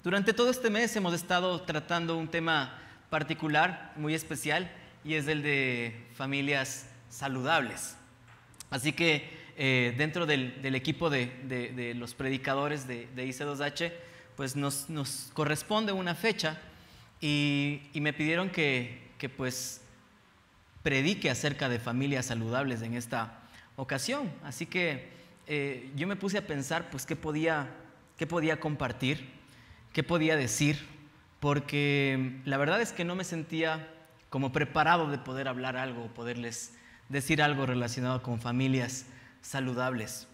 Durante todo este mes hemos estado tratando un tema particular, muy especial, y es el de familias saludables. Así que dentro del equipo de los predicadores de IC2H, pues nos corresponde una fecha y me pidieron que pues predique acerca de familias saludables en esta ocasión. Así que yo me puse a pensar pues qué podía compartir, qué podía decir, porque la verdad es que no me sentía como preparado de poder hablar algo o poderles decir algo relacionado con familias saludables.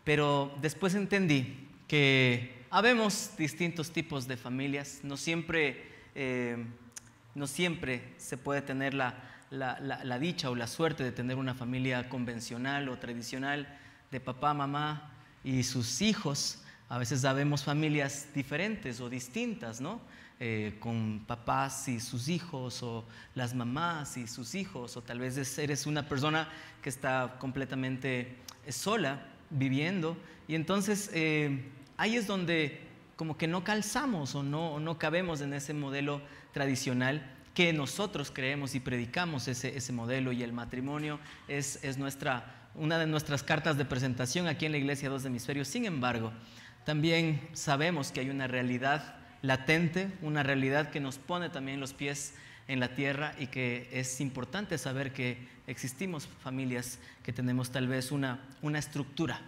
Pero después entendí que habemos distintos tipos de familias, no siempre se puede tener la dicha o la suerte de tener una familia convencional o tradicional de papá, mamá y sus hijos. A veces habemos familias diferentes o distintas, ¿no? Con papás y sus hijos, o las mamás y sus hijos, o tal vez eres una persona que está completamente sola, viviendo, y entonces ahí es donde como que no calzamos o no cabemos en ese modelo tradicional que nosotros creemos y predicamos ese modelo, y el matrimonio es una de nuestras cartas de presentación aquí en la Iglesia Dos Hemisferios. Sin embargo, también sabemos que hay una realidad latente, una realidad que nos pone también los pies en la tierra, y que es importante saber que existimos familias que tenemos tal vez una estructura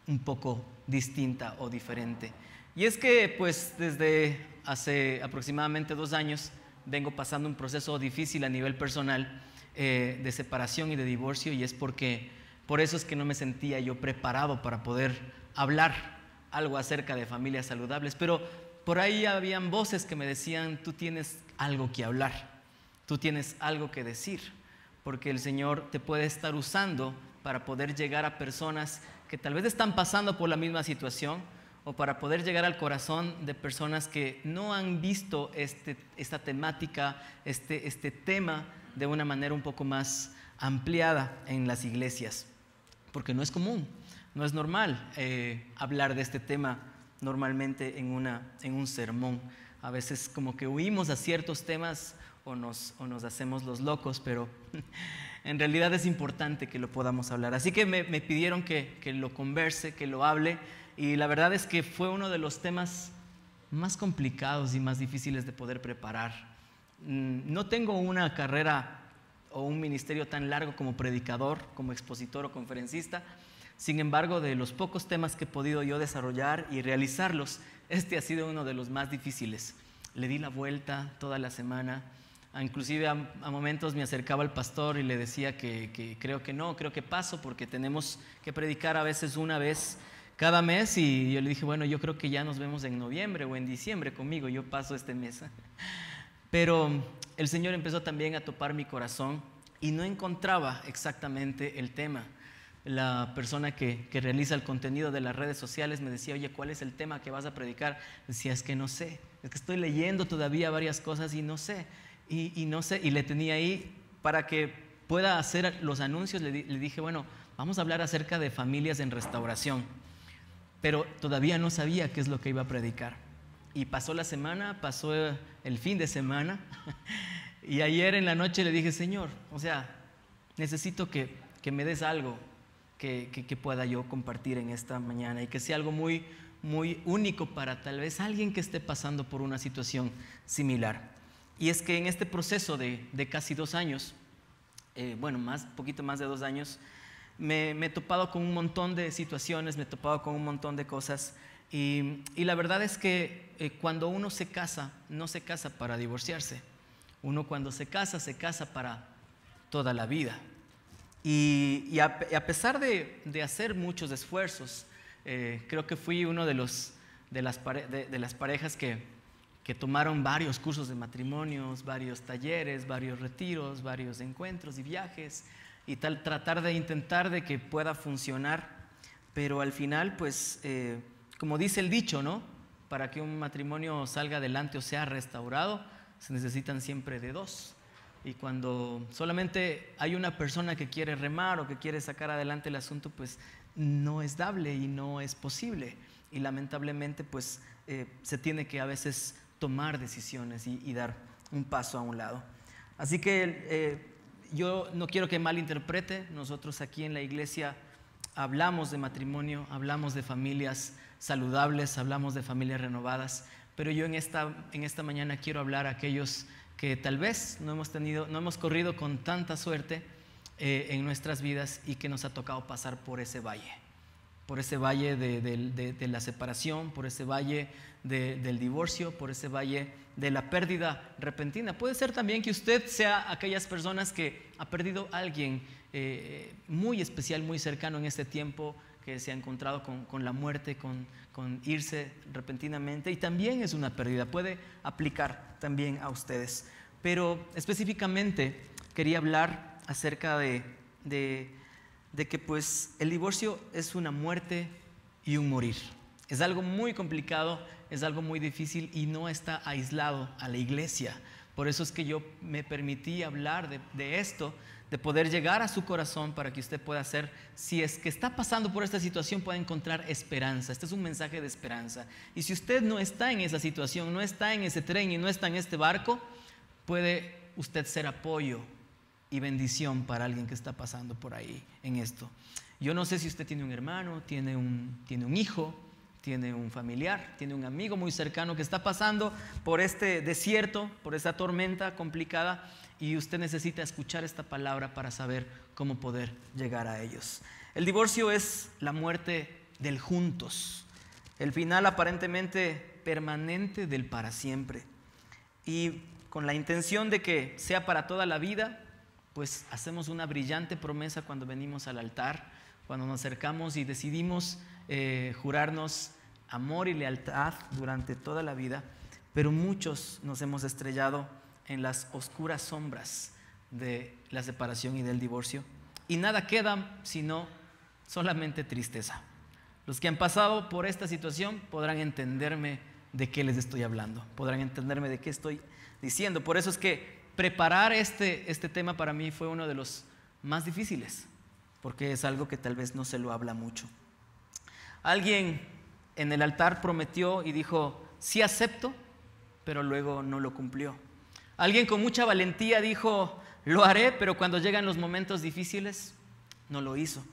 un poco distinta o diferente. Y es que pues desde hace aproximadamente 2 años vengo pasando un proceso difícil a nivel personal de separación y de divorcio, y es porque por eso es que no me sentía yo preparado para poder hablar algo acerca de familias saludables. Pero por ahí habían voces que me decían: tú tienes algo que hablar, tú tienes algo que decir, porque el Señor te puede estar usando para poder llegar a personas que tal vez están pasando por la misma situación, o para poder llegar al corazón de personas que no han visto esta temática, este tema de una manera un poco más ampliada en las iglesias, porque no es común. No es normal hablar de este tema normalmente en un sermón. A veces como que huimos a ciertos temas o nos hacemos los locos, pero en realidad es importante que lo podamos hablar. Así que me pidieron que lo converse, que lo hable, y la verdad es que fue uno de los temas más complicados y más difíciles de poder preparar. No tengo una carrera o un ministerio tan largo como predicador, como expositor o conferencista. Sin embargo, de los pocos temas que he podido yo desarrollar y realizarlos, este ha sido uno de los más difíciles. Le di la vuelta toda la semana, inclusive a momentos me acercaba al pastor y le decía que creo que paso, porque tenemos que predicar a veces una vez cada mes, y yo le dije: bueno, yo creo que ya nos vemos en noviembre o en diciembre conmigo, yo paso este mes. Pero el Señor empezó también a topar mi corazón y no encontraba exactamente el tema. La persona que realiza el contenido de las redes sociales me decía: oye, ¿cuál es el tema que vas a predicar? Decía: es que no sé, es que estoy leyendo todavía varias cosas y no sé, y no sé. Y le tenía ahí para que pueda hacer los anuncios. Le dije: bueno, vamos a hablar acerca de familias en restauración, pero todavía no sabía qué es lo que iba a predicar. Y pasó la semana, pasó el fin de semana y ayer en la noche le dije: Señor, o sea, necesito que me des algo que pueda yo compartir en esta mañana, y que sea algo muy, muy único para tal vez alguien que esté pasando por una situación similar. Y es que en este proceso de casi 2 años, poquito más de 2 años, me he topado con un montón de situaciones, me he topado con un montón de cosas, y la verdad es que cuando uno se casa, no se casa para divorciarse. Uno cuando se casa para toda la vida. Y a pesar de hacer muchos esfuerzos, creo que fui uno de las parejas que tomaron varios cursos de matrimonios, varios talleres, varios retiros, varios encuentros y viajes, y tratar de intentar de que pueda funcionar. Pero al final, pues, como dice el dicho, ¿no? Para que un matrimonio salga adelante o sea restaurado, se necesitan siempre de 2. Y cuando solamente hay una persona que quiere remar o que quiere sacar adelante el asunto, pues no es dable y no es posible. y lamentablemente pues se tiene que a veces tomar decisiones y dar un paso a un lado. Así que yo no quiero que malinterprete. Nosotros aquí en la iglesia hablamos de matrimonio, hablamos de familias saludables, hablamos de familias renovadas, pero yo en esta mañana quiero hablar a aquellos que tal vez no hemos corrido con tanta suerte en nuestras vidas y que nos ha tocado pasar por ese valle de la separación, por ese valle del divorcio, por ese valle de la pérdida repentina. Puede ser también que usted sea aquellas personas que ha perdido a alguien muy especial, muy cercano en este tiempo, que se ha encontrado con la muerte, con irse repentinamente, y también es una pérdida, puede aplicar también a ustedes. Pero específicamente quería hablar acerca de que pues el divorcio es una muerte y un morir. Es algo muy complicado, es algo muy difícil y no está aislado a la iglesia. Por eso es que yo me permití hablar de esto, de poder llegar a su corazón para que usted pueda hacer, si es que está pasando por esta situación, pueda encontrar esperanza. Este es un mensaje de esperanza. Y si usted no está en esa situación, no está en ese tren y no está en este barco, puede usted ser apoyo y bendición para alguien que está pasando por ahí en esto. Yo no sé si usted tiene un hermano, tiene un hijo, tiene un familiar, tiene un amigo muy cercano que está pasando por este desierto, por esta tormenta complicada, y usted necesita escuchar esta palabra para saber cómo poder llegar a ellos. El divorcio es la muerte del juntos, el final aparentemente permanente del para siempre. Y con la intención de que sea para toda la vida, pues hacemos una brillante promesa cuando venimos al altar, cuando nos acercamos y decidimos jurarnos amor y lealtad durante toda la vida, pero muchos nos hemos estrellado en las oscuras sombras de la separación y del divorcio, y nada queda sino solamente tristeza. Los que han pasado por esta situación podrán entenderme de qué les estoy hablando, podrán entenderme de qué estoy diciendo. Por eso es que preparar este tema para mí fue uno de los más difíciles, porque es algo que tal vez no se lo habla mucho. Alguien en el altar prometió y dijo, sí acepto, pero luego no lo cumplió. Alguien con mucha valentía dijo, lo haré, pero cuando llegan los momentos difíciles, no lo hizo.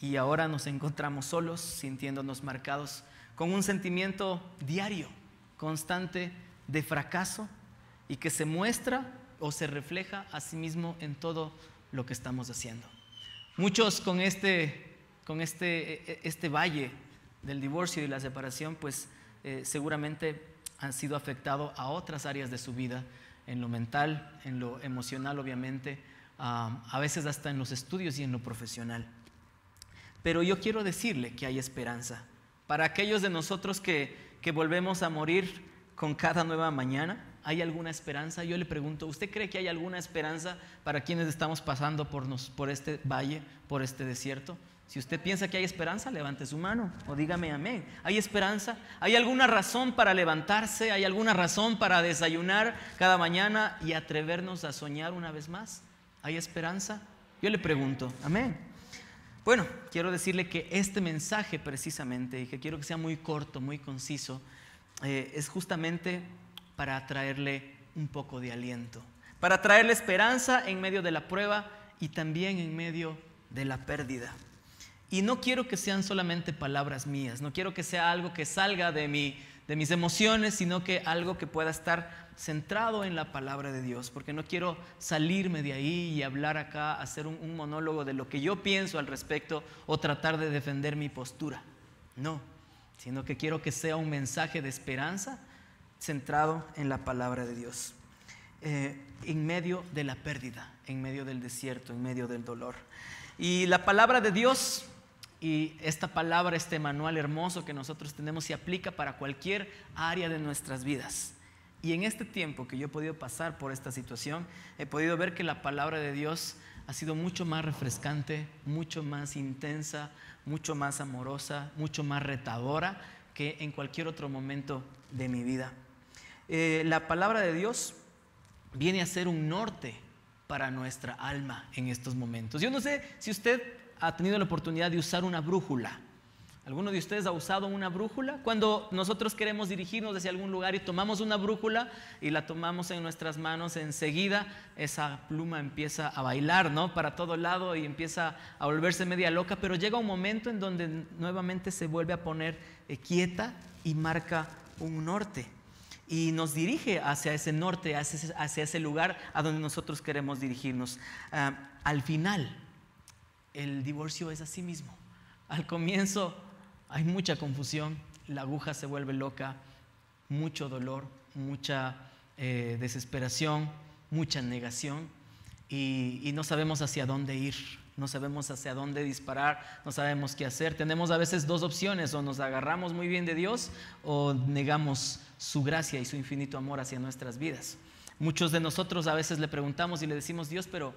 Y ahora nos encontramos solos, sintiéndonos marcados, con un sentimiento diario, constante de fracaso, y que se muestra o se refleja a sí mismo en todo lo que estamos haciendo. Muchos con este valle del divorcio y la separación, pues seguramente han sido afectados a otras áreas de su vida, en lo mental, en lo emocional obviamente, a veces hasta en los estudios y en lo profesional. Pero yo quiero decirle que hay esperanza. Para aquellos de nosotros que volvemos a morir con cada nueva mañana, ¿hay alguna esperanza? Yo le pregunto, ¿usted cree que hay alguna esperanza para quienes estamos pasando por este valle, por este desierto? Si usted piensa que hay esperanza, levante su mano o dígame amén. ¿Hay esperanza? ¿Hay alguna razón para levantarse? ¿Hay alguna razón para desayunar cada mañana y atrevernos a soñar una vez más? ¿Hay esperanza? Yo le pregunto, amén. Bueno, quiero decirle que este mensaje precisamente, y que quiero que sea muy corto, muy conciso, es justamente para traerle un poco de aliento, para traerle esperanza en medio de la prueba y también en medio de la pérdida. Y no quiero que sean solamente palabras mías, no quiero que sea algo que salga de mis emociones, sino que algo que pueda estar centrado en la palabra de Dios, porque no quiero salirme de ahí y hablar acá, hacer un monólogo de lo que yo pienso al respecto o tratar de defender mi postura. No, sino que quiero que sea un mensaje de esperanza centrado en la palabra de Dios, en medio de la pérdida, en medio del desierto, en medio del dolor. Y la palabra de Dios, y esta palabra, este manual hermoso que nosotros tenemos, se aplica para cualquier área de nuestras vidas. Y en este tiempo que yo he podido pasar por esta situación, he podido ver que la palabra de Dios ha sido mucho más refrescante, mucho más intensa, mucho más amorosa, mucho más retadora que en cualquier otro momento de mi vida. La palabra de Dios viene a ser un norte para nuestra alma en estos momentos. Yo no sé si usted ha tenido la oportunidad de usar una brújula. ¿Alguno de ustedes ha usado una brújula? Cuando nosotros queremos dirigirnos hacia algún lugar y tomamos una brújula y la tomamos en nuestras manos, enseguida esa pluma empieza a bailar, ¿no?, para todo lado y empieza a volverse media loca, pero llega un momento en donde nuevamente se vuelve a poner quieta y marca un norte y nos dirige hacia ese norte, hacia ese lugar a donde nosotros queremos dirigirnos. Al final, el divorcio es así mismo. Al comienzo hay mucha confusión, la aguja se vuelve loca, mucho dolor, mucha desesperación, mucha negación y no sabemos hacia dónde ir, no sabemos hacia dónde disparar, no sabemos qué hacer. Tenemos a veces dos opciones: o nos agarramos muy bien de Dios o negamos su gracia y su infinito amor hacia nuestras vidas. Muchos de nosotros a veces le preguntamos y le decimos: Dios, pero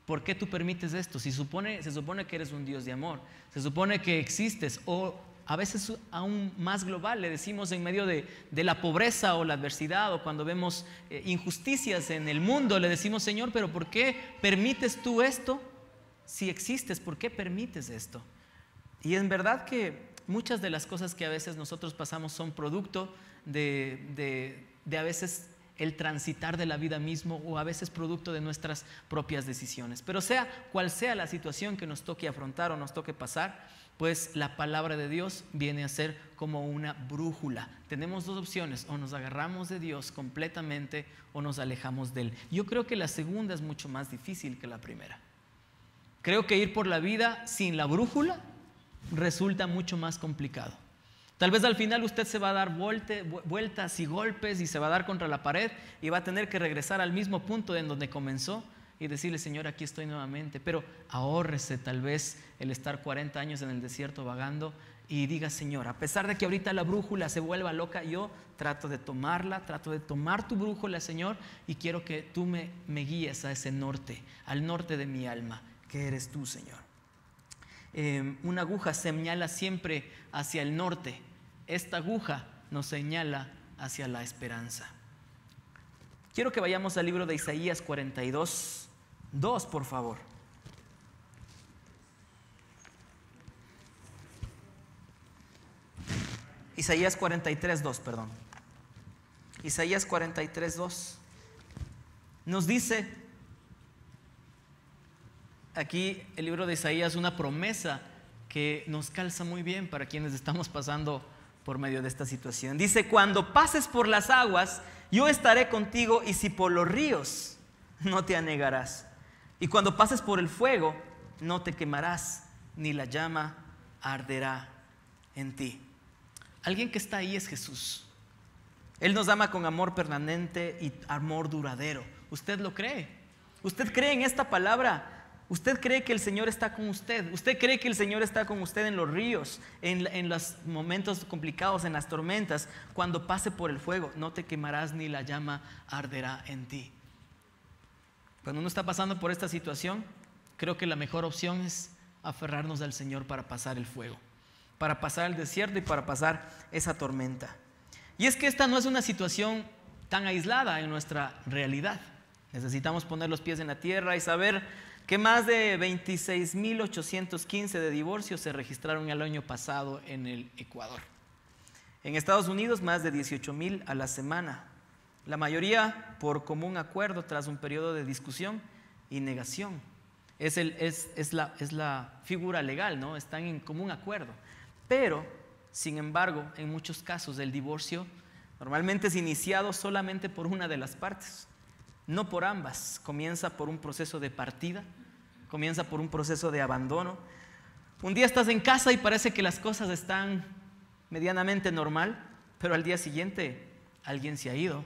¿por qué tú permites esto? Se supone que eres un Dios de amor, se supone que existes. O a veces aún más global, le decimos en medio de la pobreza o la adversidad, o cuando vemos injusticias en el mundo, le decimos: Señor, pero ¿por qué permites tú esto? Si existes, ¿por qué permites esto? Y en verdad que muchas de las cosas que a veces nosotros pasamos son producto de a veces el transitar de la vida mismo, o a veces producto de nuestras propias decisiones. Pero sea cual sea la situación que nos toque afrontar o nos toque pasar, pues la palabra de Dios viene a ser como una brújula. Tenemos dos opciones: o nos agarramos de Dios completamente o nos alejamos de Él. Yo creo que la segunda es mucho más difícil que la primera. Creo que ir por la vida sin la brújula resulta mucho más complicado. Tal vez al final usted se va a dar vueltas y golpes y se va a dar contra la pared y va a tener que regresar al mismo punto en donde comenzó y decirle: Señor, aquí estoy nuevamente. Pero ahórrese tal vez el estar 40 años en el desierto vagando y diga: Señor, a pesar de que ahorita la brújula se vuelva loca, yo trato de tomarla, trato de tomar tu brújula, Señor, y quiero que tú me guíes a ese norte, al norte de mi alma, que eres tú, Señor. Una aguja señala siempre hacia el norte. Esta aguja nos señala hacia la esperanza. Quiero que vayamos al libro de Isaías 42, 2, por favor. Isaías 43, 2, perdón. Isaías 43, 2. Nos dice aquí el libro de Isaías una promesa que nos calza muy bien para quienes estamos pasando por medio de esta situación. Dice: cuando pases por las aguas, yo estaré contigo, y si por los ríos, no te anegarás. Y cuando pases por el fuego, no te quemarás, ni la llama arderá en ti. Alguien que está ahí es Jesús. Él nos ama con amor permanente y amor duradero. ¿Usted lo cree? ¿Usted cree en esta palabra? ¿Usted cree que el Señor está con usted? ¿Usted cree que el Señor está con usted en los ríos, en los momentos complicados, en las tormentas? Cuando pase por el fuego, no te quemarás, ni la llama arderá en ti. Cuando uno está pasando por esta situación, creo que la mejor opción es aferrarnos al Señor para pasar el fuego, para pasar el desierto y para pasar esa tormenta. Y es que esta no es una situación tan aislada en nuestra realidad. Necesitamos poner los pies en la tierra y saber que más de 26.815 de divorcios se registraron el año pasado en el Ecuador. En Estados Unidos, más de 18,000 a la semana. La mayoría por común acuerdo tras un periodo de discusión y negación. Es la figura legal, ¿no? Están en común acuerdo. Pero, sin embargo, en muchos casos el divorcio normalmente es iniciado solamente por una de las partes, no por ambas. Comienza por un proceso de partida, comienza por un proceso de abandono. Un día estás en casa y parece que las cosas están medianamente normal, pero al día siguiente alguien se ha ido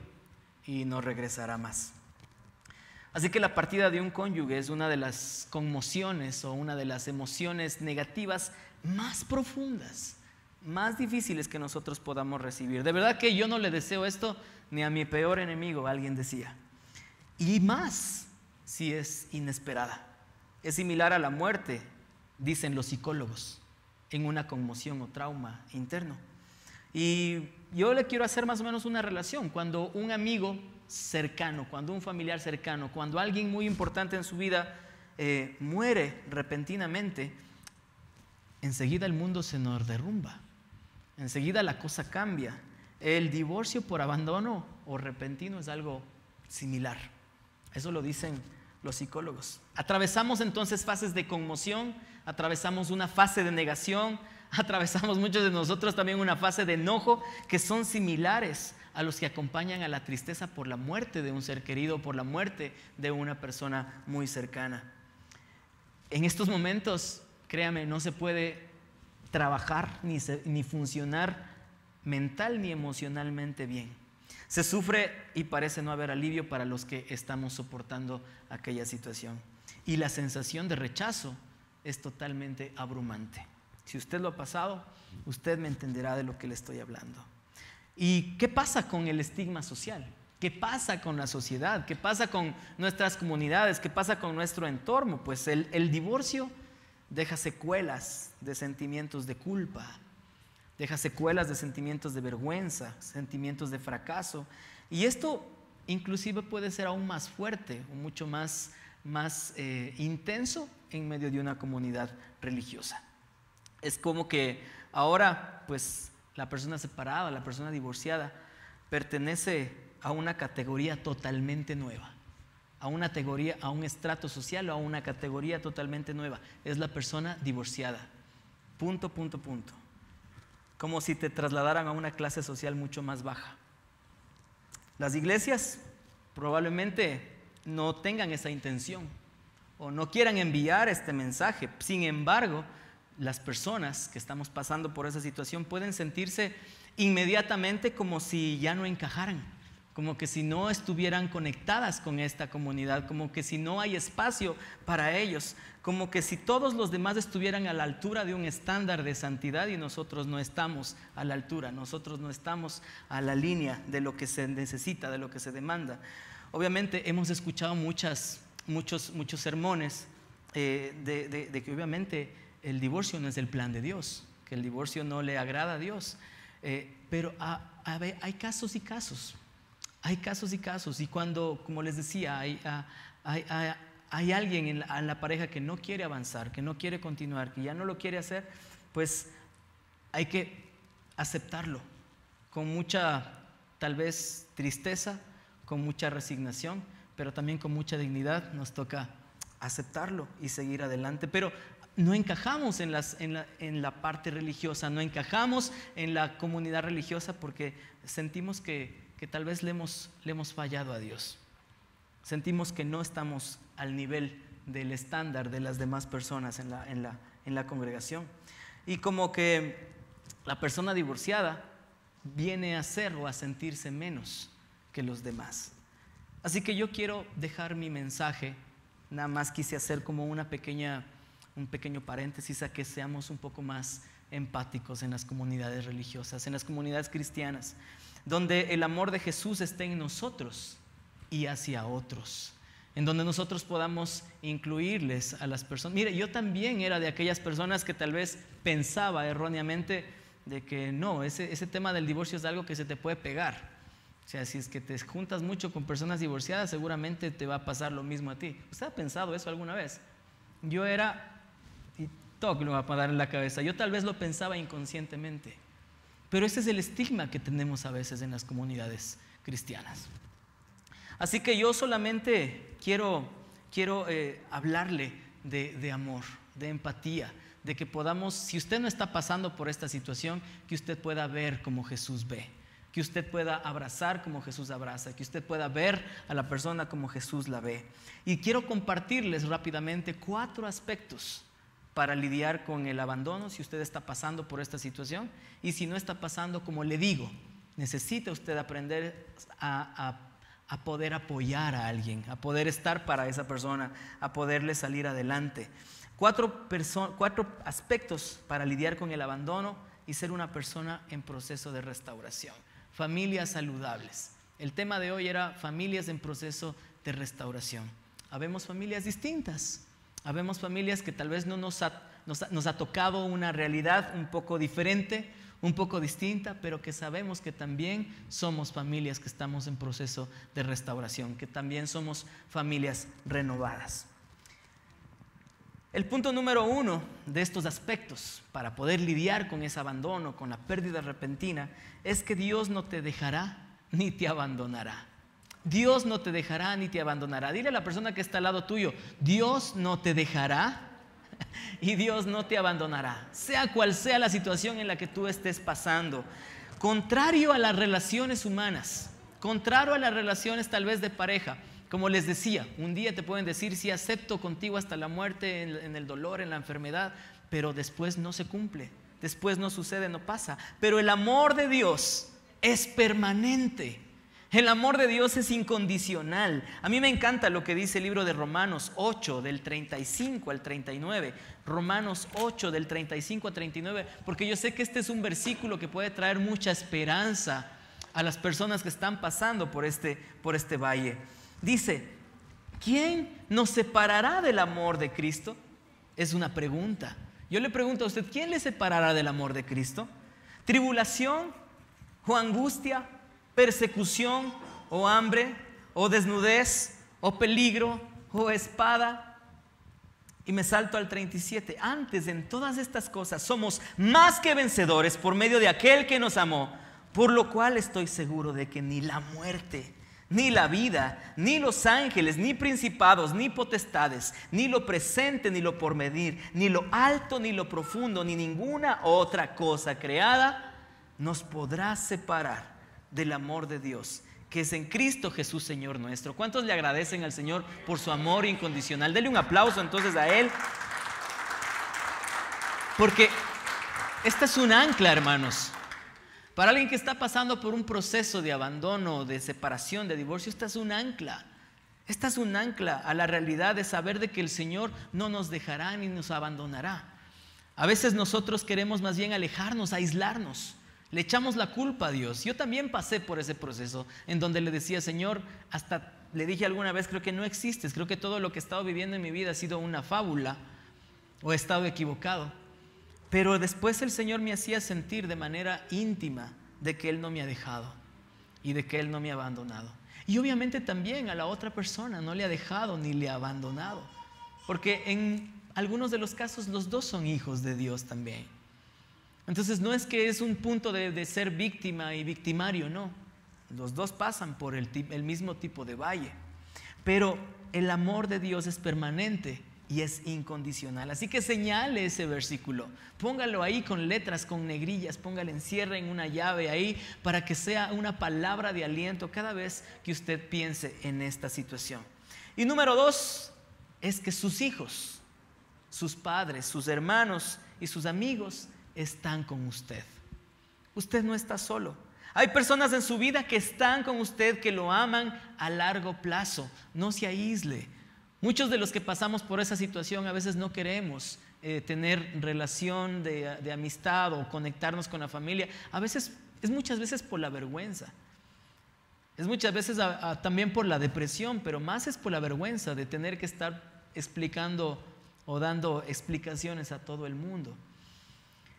y no regresará más. Así que la partida de un cónyuge es una de las conmociones o una de las emociones negativas más profundas, más difíciles que nosotros podamos recibir. De verdad que yo no le deseo esto ni a mi peor enemigo, alguien decía. Y más si es inesperada. Es similar a la muerte, dicen los psicólogos, en una conmoción o trauma interno. Y yo le quiero hacer más o menos una relación. Cuando un amigo cercano, cuando un familiar cercano, cuando alguien muy importante en su vida muere repentinamente, enseguida el mundo se nos derrumba. Enseguida la cosa cambia. El divorcio por abandono o repentino es algo similar. Eso lo dicen los psicólogos. Atravesamos entonces fases de conmoción, atravesamos una fase de negación, atravesamos muchos de nosotros también una fase de enojo que son similares a los que acompañan a la tristeza por la muerte de un ser querido, por la muerte de una persona muy cercana. En estos momentos, créame, no se puede trabajar ni funcionar mental ni emocionalmente bien. Se sufre y parece no haber alivio para los que estamos soportando aquella situación. Y la sensación de rechazo es totalmente abrumante. Si usted lo ha pasado, usted me entenderá de lo que le estoy hablando. ¿Y qué pasa con el estigma social? ¿Qué pasa con la sociedad? ¿Qué pasa con nuestras comunidades? ¿Qué pasa con nuestro entorno? Pues el divorcio deja secuelas de sentimientos de culpa, deja secuelas de sentimientos de vergüenza, sentimientos de fracaso. Y esto inclusive puede ser aún más fuerte o mucho más intenso en medio de una comunidad religiosa. Es como que ahora, pues, la persona separada, la persona divorciada, pertenece a una categoría totalmente nueva, a una categoría, a un estrato social o a una categoría totalmente nueva. Es la persona divorciada. Punto. Como si te trasladaran a una clase social mucho más baja. Las iglesias probablemente no tengan esa intención o no quieran enviar este mensaje. Sin embargo, las personas que estamos pasando por esa situación pueden sentirse inmediatamente como si ya no encajaran, como que si no estuvieran conectadas con esta comunidad, como que si no hay espacio para ellos, como que si todos los demás estuvieran a la altura de un estándar de santidad y nosotros no estamos a la altura, nosotros no estamos a la línea de lo que se necesita, de lo que se demanda. Obviamente hemos escuchado muchos sermones de que obviamente el divorcio no es el plan de Dios, que el divorcio no le agrada a Dios, pero hay casos y casos. Hay casos y casos, y cuando, como les decía, hay alguien en la pareja que no quiere avanzar, que no quiere continuar, que ya no lo quiere hacer, pues hay que aceptarlo con mucha, tal vez, tristeza, con mucha resignación, pero también con mucha dignidad. Nos toca aceptarlo y seguir adelante, pero no encajamos en la parte religiosa, no encajamos en la comunidad religiosa porque sentimos que tal vez le hemos fallado a Dios. Sentimos que no estamos al nivel del estándar de las demás personas en la congregación. Y como que la persona divorciada viene a ser o a sentirse menos que los demás. Así que yo quiero dejar mi mensaje, nada más quise hacer como un pequeño paréntesis a que seamos un poco más empáticos en las comunidades religiosas, en las comunidades cristianas, donde el amor de Jesús esté en nosotros y hacia otros, en donde nosotros podamos incluirles a las personas. Mire, yo también era de aquellas personas que tal vez pensaba erróneamente de que no, ese tema del divorcio es algo que se te puede pegar. O sea, si es que te juntas mucho con personas divorciadas, seguramente te va a pasar lo mismo a ti. ¿Usted ha pensado eso alguna vez? Yo era, y todo lo va a dar en la cabeza, yo tal vez lo pensaba inconscientemente. Pero ese es el estigma que tenemos a veces en las comunidades cristianas. Así que yo solamente quiero hablarle de amor, de empatía, de que podamos, si usted no está pasando por esta situación, que usted pueda ver como Jesús ve, que usted pueda abrazar como Jesús abraza, que usted pueda ver a la persona como Jesús la ve. Y quiero compartirles rápidamente 4 aspectos para lidiar con el abandono si usted está pasando por esta situación, y si no está pasando, como le digo, necesita usted aprender a poder apoyar a alguien, a poder estar para esa persona, a poderle salir adelante. 4 aspectos para lidiar con el abandono y ser una persona en proceso de restauración. Familias saludables. El tema de hoy era familias en proceso de restauración. Habemos familias distintas. Habemos familias que tal vez no nos ha tocado una realidad un poco diferente, un poco distinta, pero que sabemos que también somos familias que estamos en proceso de restauración, que también somos familias renovadas. El punto número 1 de estos aspectos para poder lidiar con ese abandono, con la pérdida repentina, es que Dios no te dejará ni te abandonará. Dios no te dejará ni te abandonará. Dile a la persona que está al lado tuyo, Dios no te dejará y Dios no te abandonará, sea cual sea la situación en la que tú estés pasando. Contrario a las relaciones humanas, contrario a las relaciones tal vez de pareja, como les decía, un día te pueden decir, sí, acepto contigo hasta la muerte, en el dolor, en la enfermedad, pero después no se cumple, después no sucede, no pasa. Pero el amor de Dios es permanente. El amor de Dios es incondicional. A mí me encanta lo que dice el libro de Romanos 8, del 35 al 39. Romanos 8, del 35 al 39, porque yo sé que este es un versículo que puede traer mucha esperanza a las personas que están pasando por este valle. Dice, ¿quién nos separará del amor de Cristo? Es una pregunta. Yo le pregunto a usted, ¿quién le separará del amor de Cristo? ¿Tribulación o angustia, persecución o hambre o desnudez o peligro o espada? Y me salto al 37. Antes, en todas estas cosas somos más que vencedores por medio de aquel que nos amó, por lo cual estoy seguro de que ni la muerte, ni la vida, ni los ángeles, ni principados, ni potestades, ni lo presente, ni lo porvenir, ni lo alto, ni lo profundo, ni ninguna otra cosa creada nos podrá separar del amor de Dios, que es en Cristo Jesús, Señor nuestro. ¿Cuántos le agradecen al Señor por su amor incondicional? Dele un aplauso entonces a Él, porque esta es un ancla, hermanos. Para alguien que está pasando por un proceso de abandono, de separación, de divorcio, esta es un ancla. Esta es un ancla a la realidad de saber de que el Señor no nos dejará ni nos abandonará. A veces nosotros queremos más bien alejarnos, aislarnos. Le echamos la culpa a Dios. Yo también pasé por ese proceso en donde le decía, Señor, hasta le dije alguna vez, creo que no existes, creo que todo lo que he estado viviendo en mi vida ha sido una fábula o he estado equivocado. Pero después el Señor me hacía sentir de manera íntima de que Él no me ha dejado y de que Él no me ha abandonado. Y obviamente también a la otra persona no le ha dejado ni le ha abandonado, porque en algunos de los casos los dos son hijos de Dios también. Entonces no es que es un punto de ser víctima y victimario, no. Los dos pasan por el mismo tipo de valle. Pero el amor de Dios es permanente y es incondicional. Así que señale ese versículo, póngalo ahí con letras, con negrillas, póngale, encierre en una llave ahí para que sea una palabra de aliento cada vez que usted piense en esta situación. Y número 2 es que sus hijos, sus padres, sus hermanos y sus amigos están con usted. Usted no está solo. Hay personas en su vida que están con usted, que lo aman a largo plazo. No se aísle. Muchos de los que pasamos por esa situación a veces no queremos tener relación de amistad o conectarnos con la familia. A veces, es muchas veces por la vergüenza. Es muchas veces también por la depresión, pero más es por la vergüenza de tener que estar explicando o dando explicaciones a todo el mundo.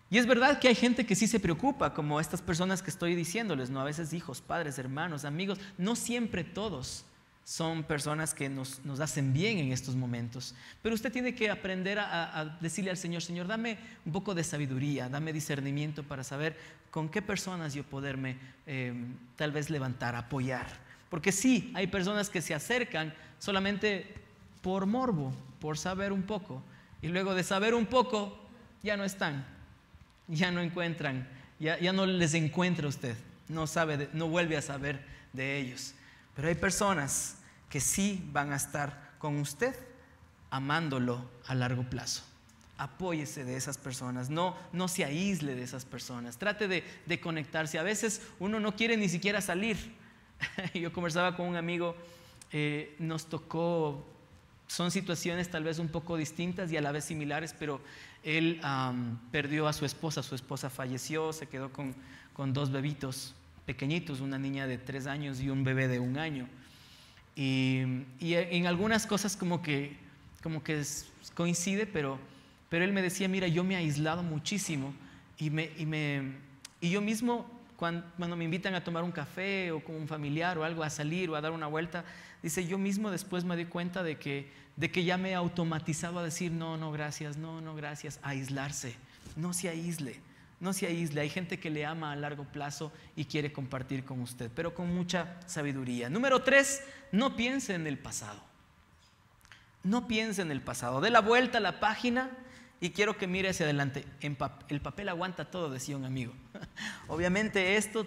Y es verdad que hay gente que sí se preocupa, como estas personas que estoy diciéndoles, ¿no? A veces hijos, padres, hermanos, amigos. No siempre todos son personas que nos hacen bien en estos momentos. Pero usted tiene que aprender a decirle al Señor, Señor, dame un poco de sabiduría, dame discernimiento para saber con qué personas yo poderme tal vez levantar, apoyar. Porque sí, hay personas que se acercan solamente por morbo, por saber un poco. Y luego de saber un poco, ya no están. Ya no encuentran, ya no les encuentra usted, no vuelve a saber de ellos. Pero hay personas que sí van a estar con usted amándolo a largo plazo. Apóyese de esas personas, no se aísle de esas personas, trate de conectarse. A veces uno no quiere ni siquiera salir. Yo conversaba con un amigo, nos tocó, son situaciones tal vez un poco distintas y a la vez similares, pero él perdió a su esposa falleció, se quedó con 2 bebitos pequeñitos, una niña de 3 años y un bebé de 1 año. Y en algunas cosas como que coincide, pero él me decía, mira, yo me he aislado muchísimo y yo mismo cuando me invitan a tomar un café o con un familiar o algo, a salir o a dar una vuelta, dice, yo mismo después me doy cuenta de que ya me he automatizado a decir no gracias, no gracias, a aislarse. No se aísle, no se aísle. Hay gente que le ama a largo plazo y quiere compartir con usted, pero con mucha sabiduría. Número 3, no piense en el pasado. No piense en el pasado. Dé la vuelta a la página y quiero que mire hacia adelante. El papel aguanta todo, decía un amigo. Obviamente esto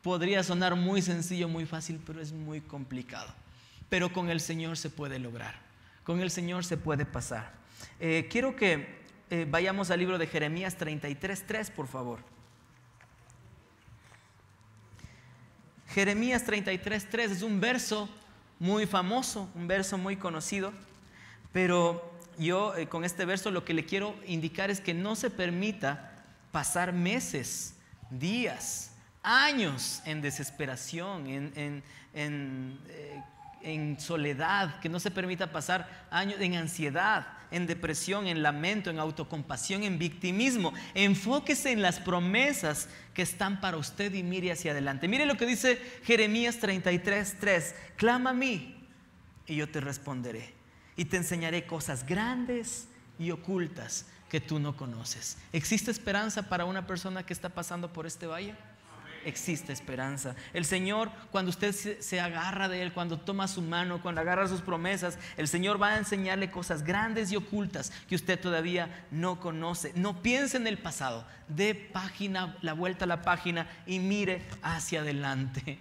podría sonar muy sencillo, muy fácil, pero es muy complicado. Pero con el Señor se puede lograr. Con el Señor se puede pasar. Quiero que vayamos al libro de Jeremías 33:3, por favor. Jeremías 33:3 es un verso muy famoso, un verso muy conocido, pero yo con este verso lo que le quiero indicar es que no se permita pasar meses, días, años en desesperación, en soledad, que no se permita pasar años en ansiedad, en depresión, en lamento, en autocompasión, en victimismo. Enfóquese en las promesas que están para usted y mire hacia adelante. Mire lo que dice Jeremías 33:3. Clama a mí y yo te responderé y te enseñaré cosas grandes y ocultas que tú no conoces. ¿Existe esperanza para una persona que está pasando por este valle? Existe esperanza. El Señor, cuando usted se agarra de Él, cuando toma su mano, cuando agarra sus promesas, el Señor va a enseñarle cosas grandes y ocultas que usted todavía no conoce. No piense en el pasado. Dé la vuelta a la página y mire hacia adelante.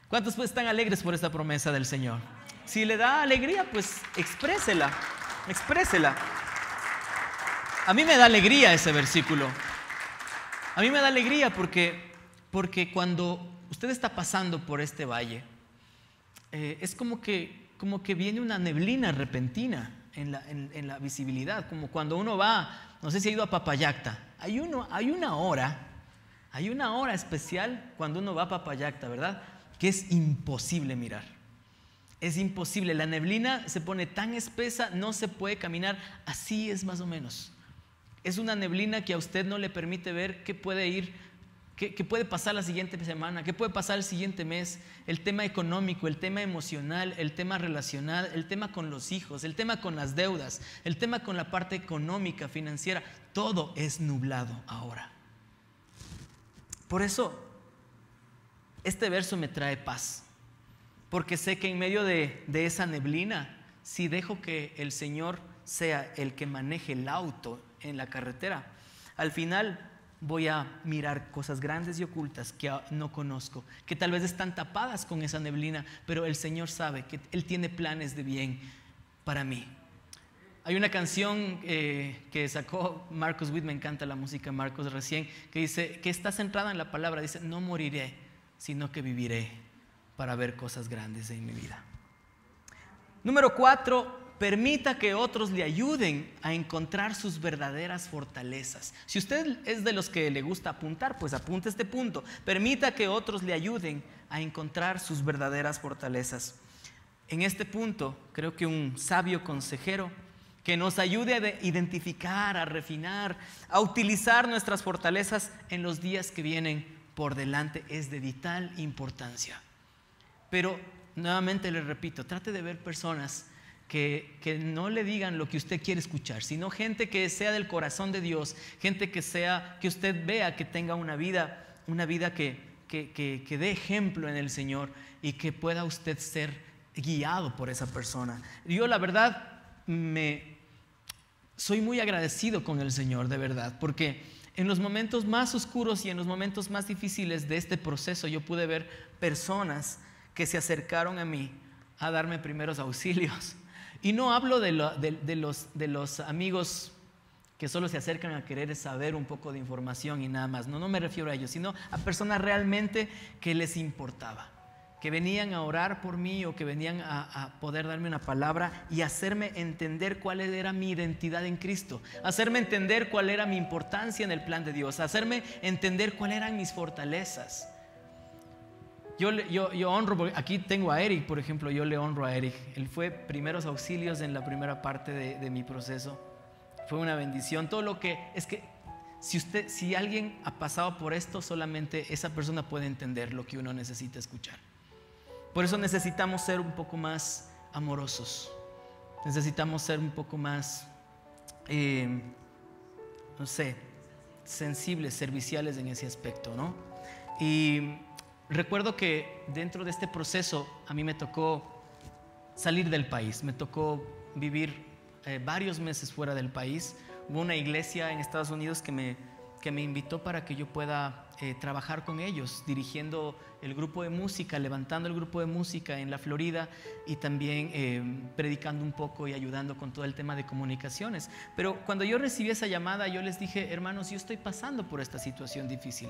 ¿Cuántos pues están alegres por esta promesa del Señor? Si le da alegría, pues exprésela. A mí me da alegría ese versículo. A mí me da alegría porque cuando usted está pasando por este valle, es como que viene una neblina repentina en la visibilidad, como cuando uno va, no sé si ha ido a Papayacta, hay una hora especial cuando uno va a Papayacta, ¿verdad? Que es imposible mirar, es imposible, la neblina se pone tan espesa, no se puede caminar, así es más o menos. Es una neblina que a usted no le permite ver qué puede ir, ¿qué puede pasar la siguiente semana? ¿Qué puede pasar el siguiente mes? El tema económico, el tema emocional, el tema relacional, el tema con los hijos, el tema con las deudas, el tema con la parte económica, financiera. Todo es nublado ahora. Por eso, este verso me trae paz. Porque sé que en medio de esa neblina, si dejo que el Señor sea el que maneje el auto en la carretera, al final voy a mirar cosas grandes y ocultas que no conozco, que tal vez están tapadas con esa neblina, pero el Señor sabe que Él tiene planes de bien para mí. Hay una canción que sacó Marcos Witt, me encanta la música de Marcos recién, que dice, que está centrada en la palabra, dice, no moriré, sino que viviré para ver cosas grandes en mi vida. Número 4, permita que otros le ayuden a encontrar sus verdaderas fortalezas. Si usted es de los que le gusta apuntar, pues apunte este punto. Permita que otros le ayuden a encontrar sus verdaderas fortalezas. En este punto, creo que un sabio consejero que nos ayude a identificar, a refinar, a utilizar nuestras fortalezas en los días que vienen por delante es de vital importancia. Pero nuevamente le repito, trate de ver personas que no le digan lo que usted quiere escuchar, sino gente que sea del corazón de Dios, gente que usted vea que tenga una vida que dé ejemplo en el Señor y que pueda usted ser guiado por esa persona. Yo la verdad soy muy agradecido con el Señor, de verdad, porque en los momentos más oscuros y en los momentos más difíciles de este proceso yo pude ver personas que se acercaron a mí a darme primeros auxilios. Y no hablo de los amigos que solo se acercan a querer saber un poco de información y nada más. No me refiero a ellos, sino a personas realmente que les importaba, que venían a orar por mí o que venían a poder darme una palabra y hacerme entender cuál era mi identidad en Cristo, hacerme entender cuál era mi importancia en el plan de Dios, hacerme entender cuáles eran mis fortalezas. Yo honro, aquí tengo a Eric, por ejemplo, yo le honro a Eric. Él fue primeros auxilios en la primera parte de mi proceso. Fue una bendición. Todo lo que es que Si alguien ha pasado por esto, solamente esa persona puede entender lo que uno necesita escuchar. Por eso necesitamos ser un poco más amorosos. Necesitamos ser un poco más, no sé, sensibles, serviciales en ese aspecto, ¿no? Y recuerdo que dentro de este proceso a mí me tocó salir del país, me tocó vivir varios meses fuera del país. Hubo una iglesia en Estados Unidos que me invitó para que yo pueda trabajar con ellos, dirigiendo el grupo de música, levantando el grupo de música en la Florida y también predicando un poco y ayudando con todo el tema de comunicaciones. Pero cuando yo recibí esa llamada, yo les dije: hermanos, yo estoy pasando por esta situación difícil.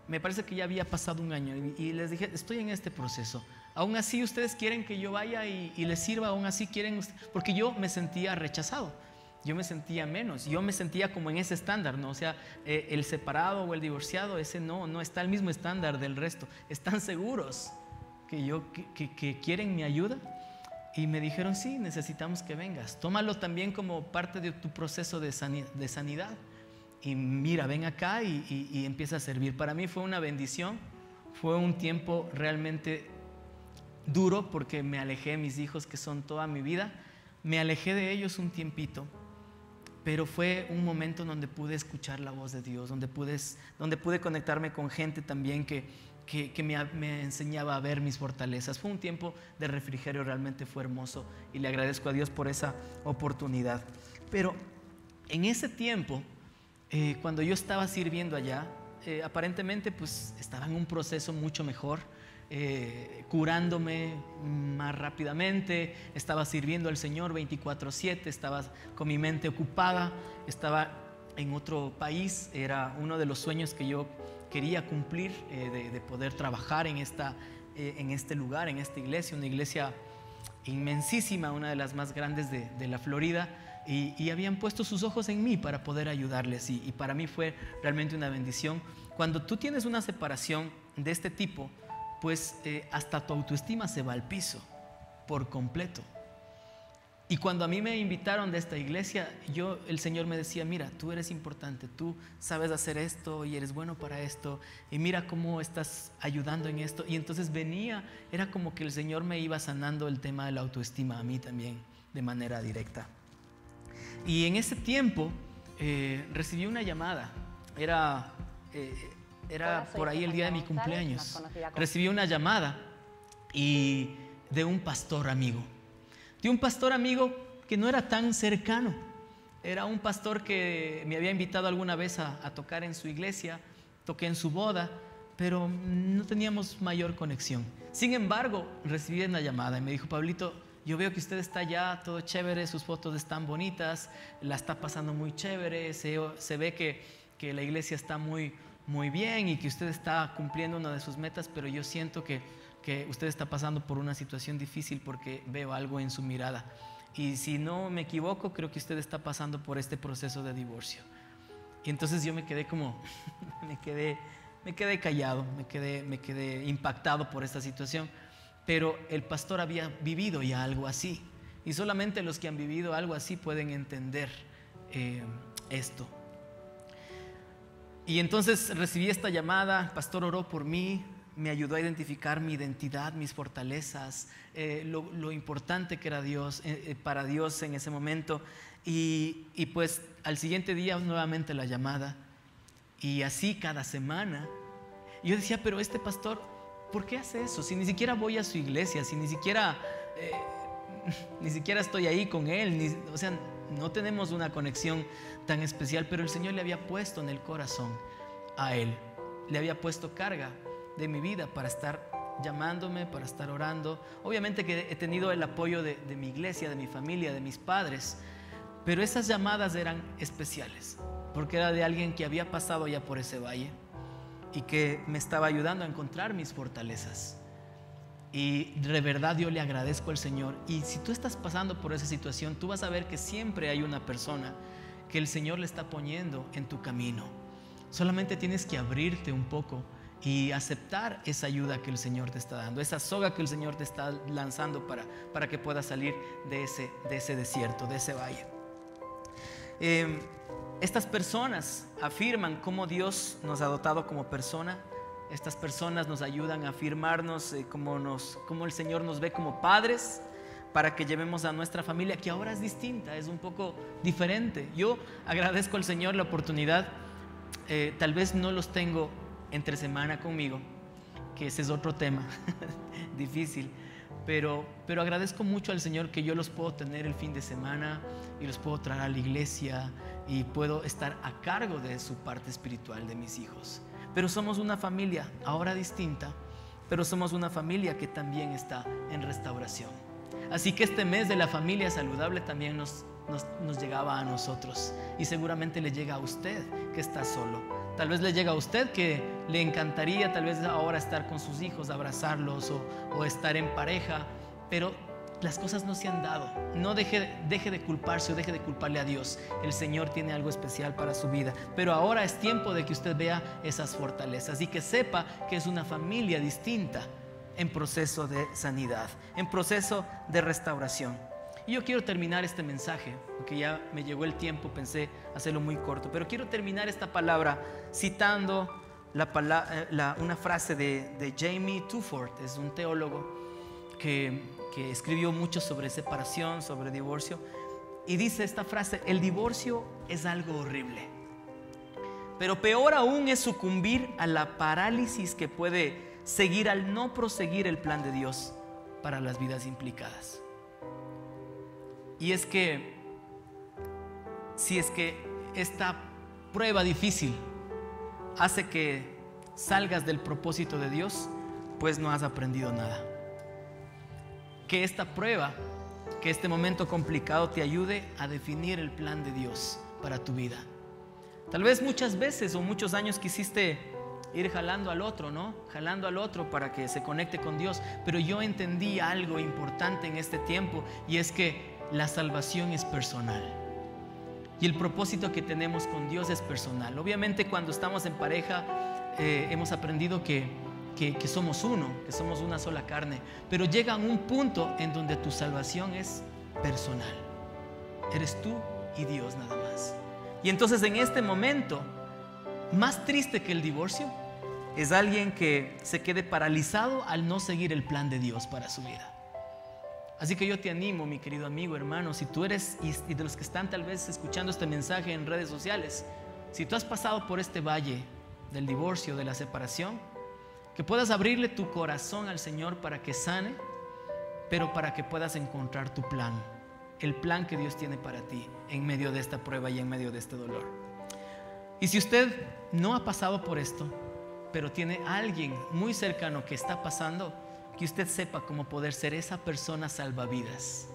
Me parece que ya había pasado un año y les dije: estoy en este proceso. Aún así ustedes quieren que yo vaya y les sirva, aún así quieren, porque yo me sentía rechazado. Yo me sentía menos, yo me sentía como en ese estándar, ¿no? O sea, el separado o el divorciado, ese no está al mismo estándar del resto. ¿Están seguros que quieren mi ayuda? Y me dijeron: sí, necesitamos que vengas. Tómalo también como parte de tu proceso de sanidad. Y mira, ven acá y empieza a servir. Para mí fue una bendición, fue un tiempo realmente duro porque me alejé de mis hijos, que son toda mi vida. Me alejé de ellos un tiempito. Pero fue un momento donde pude escuchar la voz de Dios, donde pude conectarme con gente también que me enseñaba a ver mis fortalezas. Fue un tiempo de refrigerio, realmente fue hermoso y le agradezco a Dios por esa oportunidad. Pero en ese tiempo, cuando yo estaba sirviendo allá, aparentemente pues estaba en un proceso mucho mejor. Curándome más rápidamente, estaba sirviendo al Señor 24/7, estaba con mi mente ocupada, estaba en otro país. Era uno de los sueños que yo quería cumplir, de poder trabajar en este lugar, en esta iglesia, una iglesia inmensísima, una de las más grandes de la Florida, y habían puesto sus ojos en mí para poder ayudarles, y para mí fue realmente una bendición. Cuando tú tienes una separación de este tipo, pues hasta tu autoestima se va al piso por completo. Y cuando a mí me invitaron de esta iglesia, el Señor me decía: mira, tú eres importante, tú sabes hacer esto y eres bueno para esto, y mira cómo estás ayudando en esto. Y entonces era como que el Señor me iba sanando el tema de la autoestima a mí también de manera directa. Y en ese tiempo recibí una llamada. Era por ahí el día de mi cumpleaños. Recibí una llamada de un pastor amigo. De un pastor amigo que no era tan cercano. Era un pastor que me había invitado alguna vez a tocar en su iglesia. Toqué en su boda, pero no teníamos mayor conexión. Sin embargo, recibí una llamada y me dijo: Pablito, yo veo que usted está allá, todo chévere, sus fotos están bonitas, la está pasando muy chévere, se ve que la iglesia está muy bien y que usted está cumpliendo una de sus metas, pero yo siento que usted está pasando por una situación difícil porque veo algo en su mirada. Y si no me equivoco, creo que usted está pasando por este proceso de divorcio. Y entonces yo me quedé me quedé callado, me quedé impactado por esta situación. Pero el pastor había vivido ya algo así. Y solamente los que han vivido algo así pueden entender esto. Y entonces recibí esta llamada, el pastor oró por mí, me ayudó a identificar mi identidad, mis fortalezas, lo importante que era Dios, para Dios en ese momento. Y pues al siguiente día nuevamente la llamada, y así cada semana. Y yo decía: pero este pastor, ¿por qué hace eso? Si ni siquiera voy a su iglesia, si ni siquiera estoy ahí con él, o sea, no tenemos una conexión tan especial. Pero el Señor le había puesto en el corazón a él, le había puesto carga de mi vida para estar llamándome, para estar orando. Obviamente que he tenido el apoyo de mi iglesia, de mi familia, de mis padres, pero esas llamadas eran especiales porque era de alguien que había pasado ya por ese valle y que me estaba ayudando a encontrar mis fortalezas. Y de verdad yo le agradezco al Señor. Y si tú estás pasando por esa situación, tú vas a ver que siempre hay una persona que el Señor le está poniendo en tu camino. Solamente tienes que abrirte un poco y aceptar esa ayuda que el Señor te está dando, esa soga que el Señor te está lanzando para que puedas salir de ese desierto, de ese valle. Estas personas afirman cómo Dios nos ha dotado como persona. Estas personas nos ayudan a afirmarnos cómo el Señor nos ve como padres, para que llevemos a nuestra familia, que ahora es distinta, es un poco diferente. Yo agradezco al Señor la oportunidad. Tal vez no los tengo entre semana conmigo, que ese es otro tema difícil, pero agradezco mucho al Señor que yo los puedo tener el fin de semana y los puedo traer a la iglesia y puedo estar a cargo de su parte espiritual de mis hijos. Pero somos una familia ahora distinta, pero somos una familia que también está en restauración. Así que este mes de la familia saludable también nos llegaba a nosotros, y seguramente le llega a usted que está solo. Tal vez le llega a usted que le encantaría tal vez ahora estar con sus hijos, abrazarlos o estar en pareja, pero las cosas no se han dado. No deje de culparse o deje de culparle a Dios. El Señor tiene algo especial para su vida, pero ahora es tiempo de que usted vea esas fortalezas y que sepa que es una familia distinta, en proceso de sanidad, en proceso de restauración. Y yo quiero terminar este mensaje, porque ya me llegó el tiempo, pensé hacerlo muy corto, pero quiero terminar esta palabra citando una frase de Jamie Tuford. Es un teólogo que escribió mucho sobre separación, sobre divorcio, y dice esta frase: el divorcio es algo horrible, pero peor aún es sucumbir a la parálisis que puede seguir al no proseguir el plan de Dios para las vidas implicadas. Y es que si es que esta prueba difícil hace que salgas del propósito de Dios, pues no has aprendido nada. Que esta prueba, que este momento complicado te ayude a definir el plan de Dios para tu vida. Tal vez muchas veces o muchos años quisiste ir jalando al otro, ¿no? Jalando al otro para que se conecte con Dios. Pero yo entendí algo importante en este tiempo, y es que la salvación es personal. Y el propósito que tenemos con Dios es personal. Obviamente cuando estamos en pareja hemos aprendido que somos uno, que somos una sola carne. Pero llega un punto en donde tu salvación es personal. Eres tú y Dios nada más. Y entonces en este momento, más triste que el divorcio es alguien que se quede paralizado al no seguir el plan de Dios para su vida. Así que yo te animo, mi querido amigo, hermano, si tú eres, y de los que están tal vez escuchando este mensaje en redes sociales, si tú has pasado por este valle del divorcio, de la separación, que puedas abrirle tu corazón al Señor para que sane, pero para que puedas encontrar tu plan, el plan que Dios tiene para ti en medio de esta prueba y en medio de este dolor. Y si usted no ha pasado por esto, pero tiene a alguien muy cercano que está pasando, que usted sepa cómo poder ser esa persona salvavidas.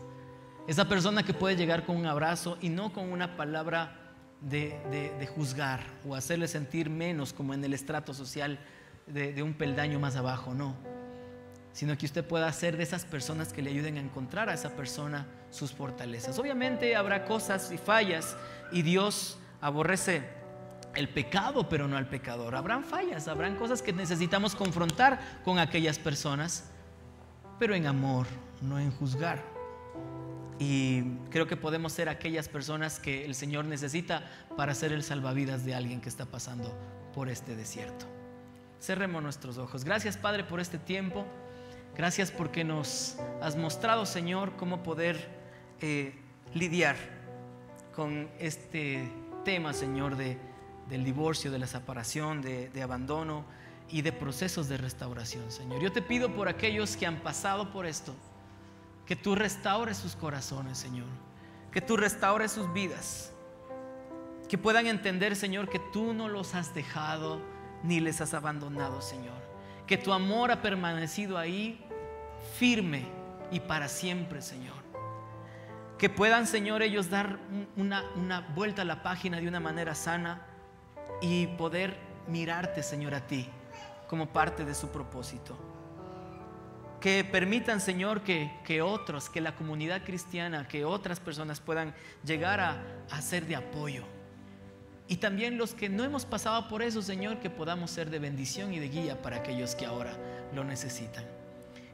Esa persona que puede llegar con un abrazo y no con una palabra de juzgar o hacerle sentir menos, como en el estrato social de un peldaño más abajo, no. Sino que usted pueda ser de esas personas que le ayuden a encontrar a esa persona sus fortalezas. Obviamente habrá cosas y fallas, y Dios aborrece el pecado, pero no al pecador. Habrán fallas, habrán cosas que necesitamos confrontar con aquellas personas, pero en amor, no en juzgar. Y creo que podemos ser aquellas personas que el Señor necesita para ser el salvavidas de alguien que está pasando por este desierto. Cerremos nuestros ojos. Gracias, Padre, por este tiempo. Gracias porque nos has mostrado, Señor, cómo poder lidiar con este tema, Señor, del divorcio, de la separación, de abandono y de procesos de restauración, Señor. Yo te pido por aquellos que han pasado por esto, que tú restaures sus corazones, Señor, que tú restaures sus vidas, que puedan entender, Señor, que tú no los has dejado ni les has abandonado, Señor, que tu amor ha permanecido ahí firme y para siempre, Señor. Que puedan, Señor, ellos dar una vuelta a la página de una manera sana y poder mirarte, Señor, a ti como parte de su propósito. Que permitan, Señor, que otros, que la comunidad cristiana, que otras personas puedan llegar a ser de apoyo. Y también los que no hemos pasado por eso, Señor, que podamos ser de bendición y de guía para aquellos que ahora lo necesitan.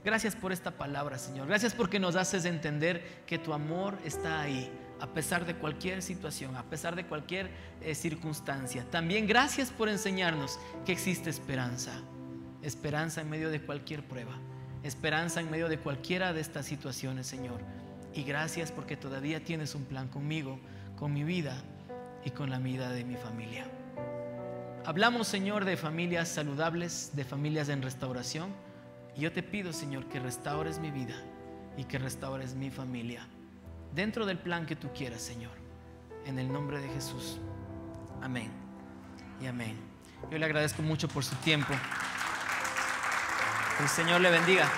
Gracias por esta palabra, Señor. Gracias porque nos haces entender que tu amor está ahí, a pesar de cualquier situación, a pesar de cualquier circunstancia. También gracias por enseñarnos que existe esperanza. Esperanza en medio de cualquier prueba. Esperanza en medio de cualquiera de estas situaciones, Señor. Y gracias porque todavía tienes un plan conmigo, con mi vida y con la vida de mi familia. Hablamos, Señor, de familias saludables, de familias en restauración. Y yo te pido, Señor, que restaures mi vida y que restaures mi familia dentro del plan que tú quieras, Señor. En el nombre de Jesús. Amén y amén. Yo le agradezco mucho por su tiempo. Que el Señor le bendiga.